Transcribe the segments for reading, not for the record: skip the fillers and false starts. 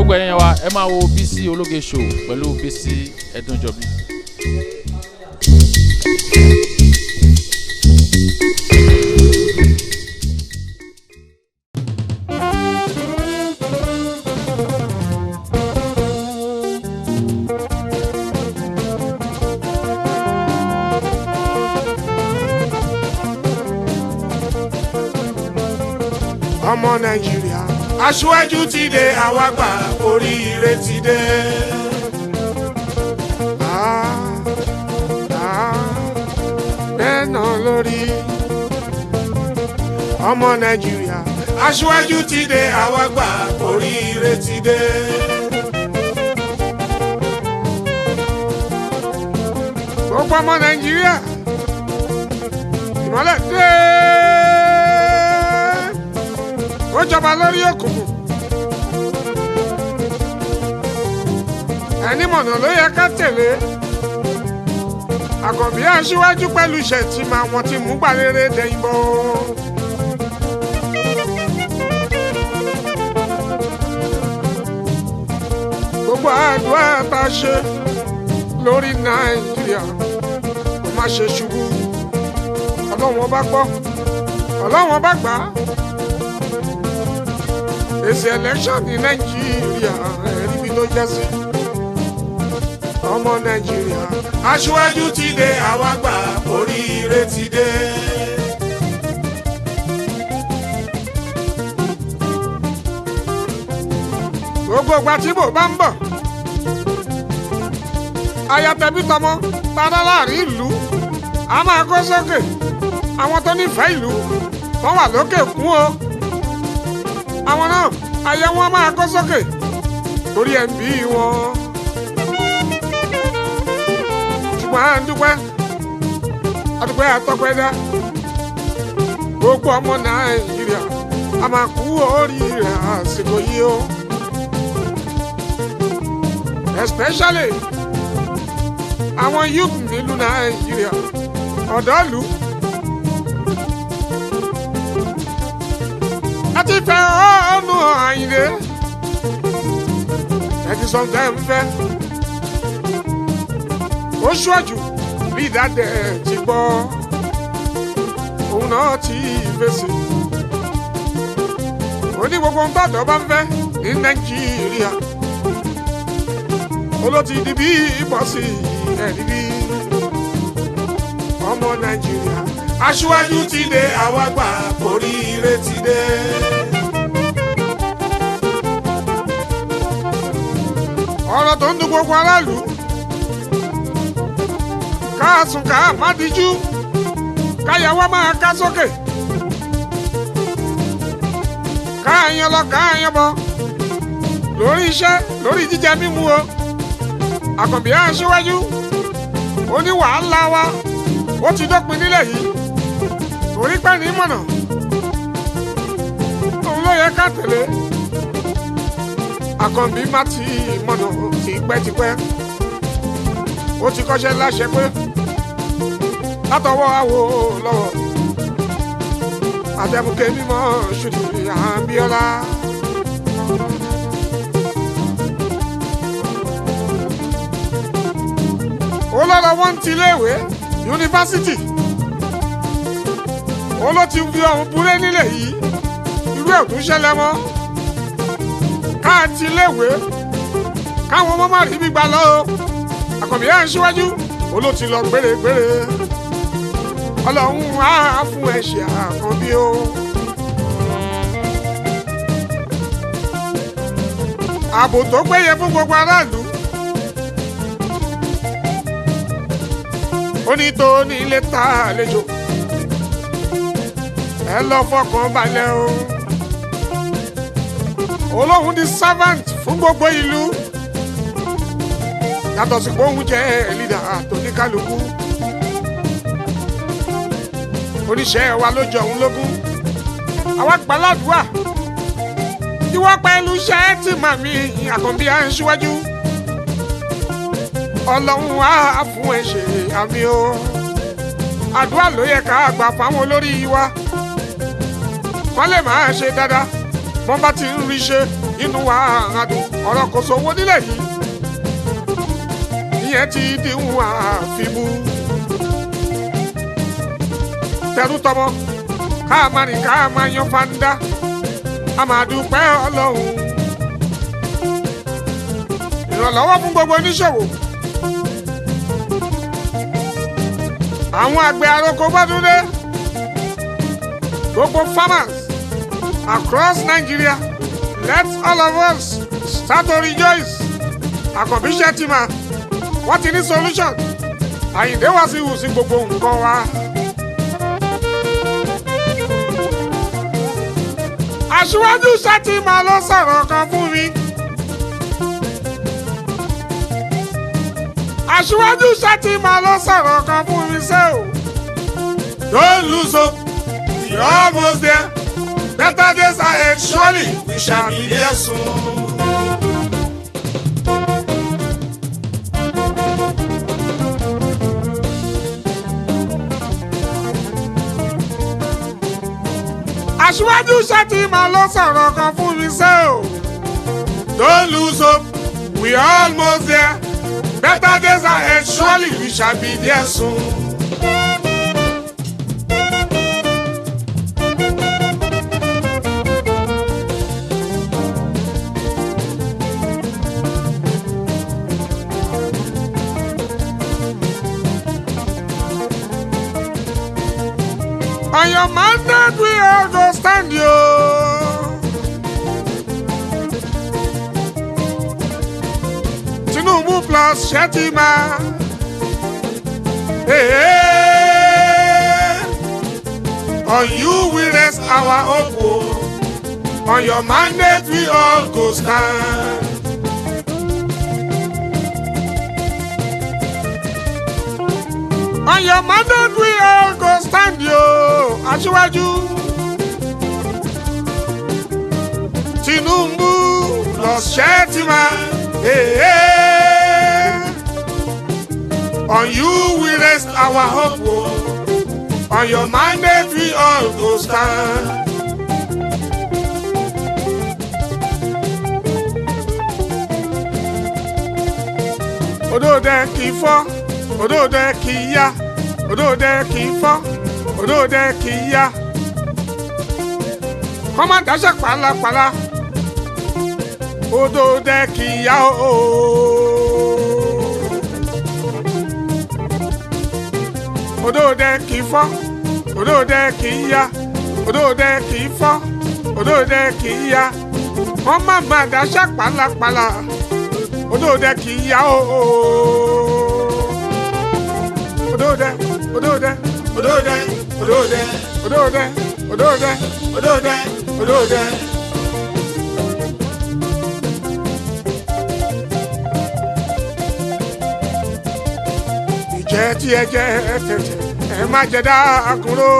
gbogbo ẹ̀yin wa ẹ máa wo Bísí Ológe show pẹ̀lú Bísí Ẹ̀dúnjọbí. ọmọ Nàìjíríà aṣíwájú ti dé àwa gbà oríire ti dé. bẹ́ẹ̀ náà lórí ọmọ Nàìjíríà aṣíwájú ti dé àwa gbà oríire ti dé. gbogbo ọmọ Nàìjíríà ìmọ́lẹ̀ dé. ó jọba lórí òkùnkùn ẹni mọ̀nà ló yẹ ká tẹ̀lé. Àkànbí aṣíwájú pẹ̀lú Shettima wọn ti mú gbàrere dẹ̀yìn bọ̀. gbogbo àdúrà tá a ṣe lórí Nàìjíríà kò má ṣe ṣubú. Ọlọ́run bá gbọ́ Ọlọ́run bá gbà á. èsì election ní Nàìjíríà ẹ̀rí bí ló jẹ́ sí. ọmọ Nàìjíríà aṣíwájú ti dé àwa gbà oríire ti dé. gbogbo ìgbà tí bò bá ń bọ̀ ayatẹ̀bí tọmọ tara láàrin ìlú a máa kó sókè. àwọn tó nífẹ̀ẹ́ ìlú tó wà lókè kún o. àwọn náà ayé wọn máa kó sókè torí ẹ̀ ń bí wọn. ṣùgbọ́n à ń dúpẹ́ àtọ́pẹ́ dá. gbogbo ọmọ Nàìjíríà a máa kú oríire àsìkò yìí o. especially àwọn youth nílùú Nàìjíríà ọ̀dọ́ ìlú. àti fẹ́ ọ̀nù Àyìndé ẹ̀tí sọ̀tẹ́ ń fẹ́. ó ṣọ́jú bí ìdádẹ́ ti gbọ́ òun náà ti fèsì. ó ní gbogbo ń tọ́tọ̀ bá ń fẹ́ ní Nàìjíríà olóti di bí ìbọ̀sì ẹ̀dídí. ọmọ Nàìjíríà aṣíwájú ti dé àwa gbà oríire ti dé. ọ̀rọ̀ tó ń dùn gbogbo aráàlú káàsùn ká má díjú káyàwó máa ká sókè káàyàn lọ káàyàn bọ̀ lórí iṣẹ́ lórí jíjẹ mímu o. Àkànbí aṣíwájú ó ní wàhálà wa ó ti dópin nílẹ̀ yìí torí pẹ́ ní mọ̀nà òun ló yẹ ká tẹ̀lé. Àkànbí má ti mọ̀nà tipẹ́tipẹ́ ó ti kọ́ṣẹ́ láṣẹ pé látọwọ́ àwo lọ́wọ́ àtẹ̀mùkẹ́ mímọ́ ṣùdì Abíọ́lá. ó lọ́rọ̀ wọ́n ti léèwé yunifásitì ó ló ti fi ọ̀hún búrẹ́ nílẹ̀ yìí irú ẹ̀ tún ṣẹlẹ̀ mọ́ káàtì léèwé káwọn ọmọ má rí gbígbà lọ. Àkànbí aṣíwájú ó ló ti lọ gbére-gbére Ọlọ́run á fún ẹ̀ṣẹ̀ Àkànbí o. ààbò tó péye fún gbogbo aráàlú ó ní tó ní ilé ta àlejò ẹ lọ fọkàn balẹ̀ o. Olóhùn di servant fún gbogbo ìlú yàtọ̀ sí pé òun jẹ́ lídà tó ní kálukú. oníṣẹ́ wa ló jọ òun lógún àwa gbàládùá ìwọ pẹ̀lú Shettima mi Àkànbí aṣíwájú Ọlọ́run á fún ẹ ṣe àmì o. àdúrà ló yẹ ká gbà fáwọn olórí wa wọ́n lè máa ṣe dáadáa wọ́n bá ti ń rí ṣe inú wa àdùn ọ̀rọ̀ kò sówó nílẹ̀ yìí ìyẹn ti dìhun àfimú tẹrú tọmọ ká máa rìn ká máa yan fanda a máa dúpẹ́ ọlọ́run ìrànlọ́wọ́ fún gbogbo oníṣòwò àwọn àgbẹ̀ àroko gbọ́dúndé gbogbo farmers across Nigeria let all of us start to rejoice Àkànbí Shettima wọ́n ti ní solution Àyìndé Wasiu sí gbogbo nǹkan wa. Aṣíwájú Shettima ló sọ̀rọ̀ kan fún mi. Aṣíwájú Shettima ló sọ̀rọ̀ kan fún mi ṣé o. Don't lose hope, we're almost there. Better days ahead, surely we shall be there soon. Aṣíwájú Shettima ló sọ̀rọ̀ kan fún mi ṣé o. Don't lose hope, we're almost there. Better days ahead, surely we shall be there soon. On your mandate we all go stand you. Tinubu plus Shettima. Hey, hey. On you we rest our hope. On your mandate we all go stand. On your mandate we all go stand yo. Aṣíwájú Tinubu plus Shettima. Hey, hey. On you we rest our hope. On your mandate we all go stand. Odòdè kì í fọ́, odòdè kì í yá, odòdè kì í fọ́, odòdè kì í yá. Kọ́má dáṣẹ́ pàlàpàlà, odòdè kì í yá o. Odòdè kì í fọ́, odòdè kì í yá, odòdè kì í fọ́, odòdè kì í yá. Kọ́má má dáṣẹ́ pàlàpàlà, odòdè kì í yá o. Odòdè, odòdè, odòdè, odòdè, odòdè, odòdè, odòdè, odòdè. Ìjẹ́ tí ẹ jẹ́ tẹ̀tẹ̀ ẹ má jẹ dákúrò.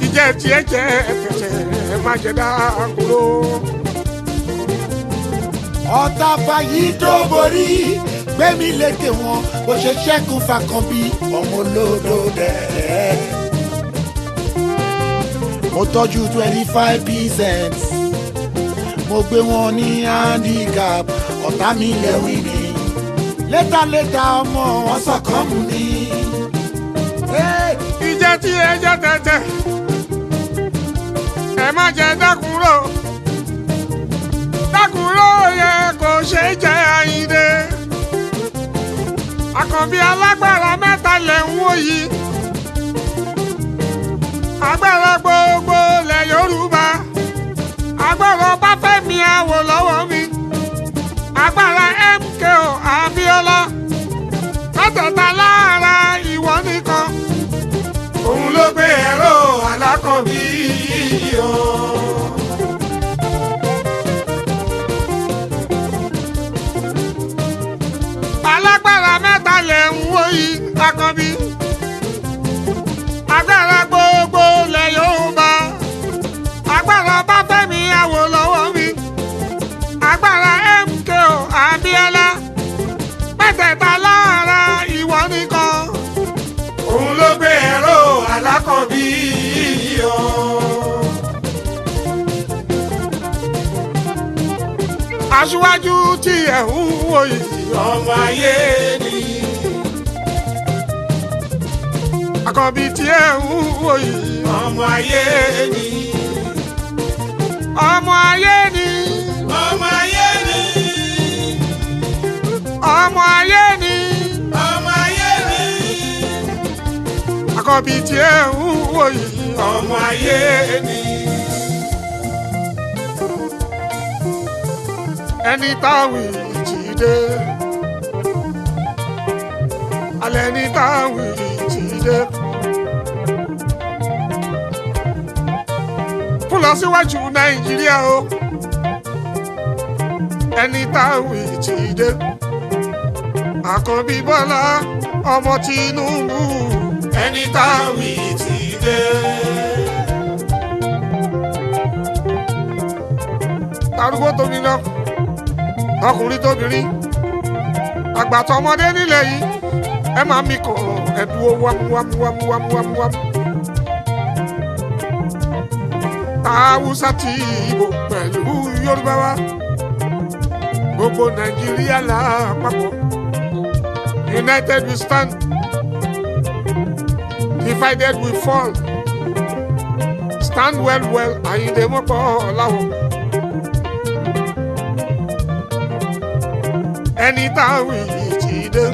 Ìjẹ́ tí ẹ jẹ́ tẹ̀tẹ̀ ẹ má jẹ dákúrò. Ọ̀tá fàyí tó borí gbẹ̀mí lékè wọn bó ṣe ṣẹ́kùn fàkànbí ọmọ olódò dẹ̀. Mo tọ́jú 25%, mo gbé wọn ní handicap, ọ̀tá mi lẹ́wìn ni. Létà ọmọ wọn sọ̀kan mú ni. Ìjẹ́ tí ẹ jẹ́ tẹ̀tẹ̀ ẹ má jẹ dákúrò. Dákúrò yẹ kò ṣe jẹ Àyìndé. Àkànbí alágbára mẹ́ta lẹ̀ ń wò yìí. Agbára gbogbo lẹ̀ Yorùbá. Agbára Ọbáfẹ́mi Awólọ́wọ̀ mi. Agbára MKO Abíọ́lá. Mẹ́tẹ̀ẹ̀ta lára ìwọ nìkan. Òun ló gbé ẹ̀rọ Alákànbí o. Alágbára mẹ́ta lẹ̀ ń wò yìí Àkànbí. aṣíwájú tí ẹ̀ ń wò yìí ọmọ ayé ni. Àkànbí tí ẹ̀ ń wò yìí ọmọ ayé ni. Ọmọ ayé ni. Ọmọ ayé ni. Ọmọ ayé ni. Ọmọ ayé ni. Àkànbí tí ẹ̀ ń wò yìí ọmọ ayé ni. Ẹni táwì Jídé, alẹ́ ní táwì Jídé. Fún lọ síwájú Nàìjíríà o, ẹni táwì Jídé. Àkànbí Bọ́lá ọmọ Tinubu, ẹni táwì Jídé. Arúgbó tóbi lọ, ọkùnrin tóbìnrin, àgbàtọ̀ ọmọdé nílẹ̀ yìí, ẹ máa mi kàn ẹ̀dùn wámúwámúwámúwámúwámú. Haúsá ti Ìgbò pẹ̀lú Yorùbá wa, gbogbo Nàìjíríà lápapọ̀. United we stand, divided we fall. Stand well well, Àyìndé Mọ́pọ̀ Láwọ̀. Ẹni táwì Jídé,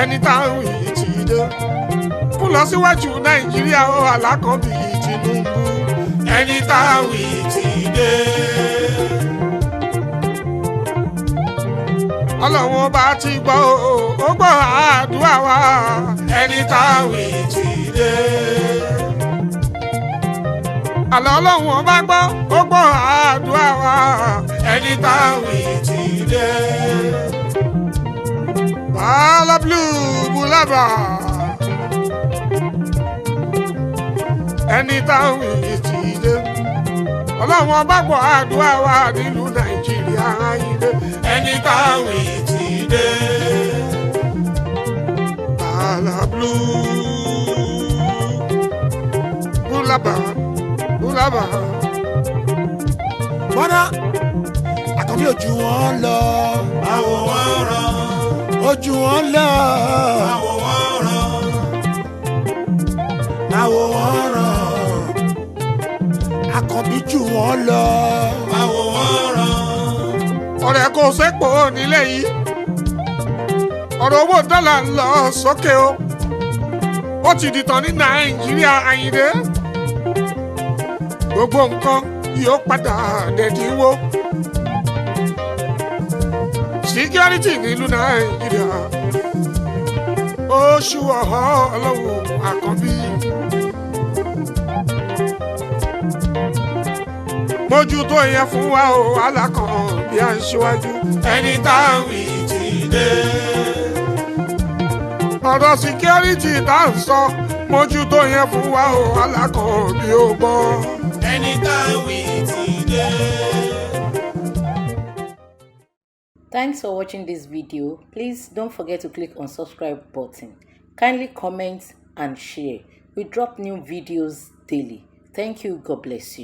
ẹni táwì Jídé. Fún lọ síwájú Nàìjíríà ó Alákànbí Tinubu, ẹni táwì Jídé. Ọlọ́run bá ti gbọ́ ó gbọ́ àdúrà wa, ẹni táwì Jídé. Àlọ́ Ọlọ́run bá gbọ́ ó gbọ́ àdúrà wa, ẹni táwì Jídé. Bala blue bulaba, ẹni táwì Jídé. Ọlọ́run bá gbọ́ àdúrà wa nílùú Nàìjíríà Àyìndé, ẹni táwì Jídé. Bala blue bulaba bulaba. Bọ́dá Àkànbí ojú wọn lọ, Àwọ̀ wọn ràn, ojú wọn lọ, àwọ̀ wọn ràn, àwọ̀ wọn ràn. Àkànbí jù wọn lọ, àwọ̀ wọn ràn. Ọ̀rẹ́ kò sépò nílé yìí, ọ̀rọ̀ owó dọ́là ń lọ sókè o, ó ti dìtàn ní Nàìjíríà Àyìndé. Gbogbo nǹkan yóò padà dẹ̀dínwó. Security nílùú Nàìjíríà, oṣù ọ̀họ́ Ọlọ́run Àkànbí. Mójútó yẹn fún wa o Alákànbí aṣíwájú, ẹni táwì Jídé. Ọ̀rọ̀ security tá à ń sọ, mójútó yẹn fún wa o Alákànbí ó gbọ́, ẹni táwì Jídé. Thanks for watching this video. Please don't forget to click on subscribe button. Kindly comment and share. We drop new videos daily. Thank you. God bless you.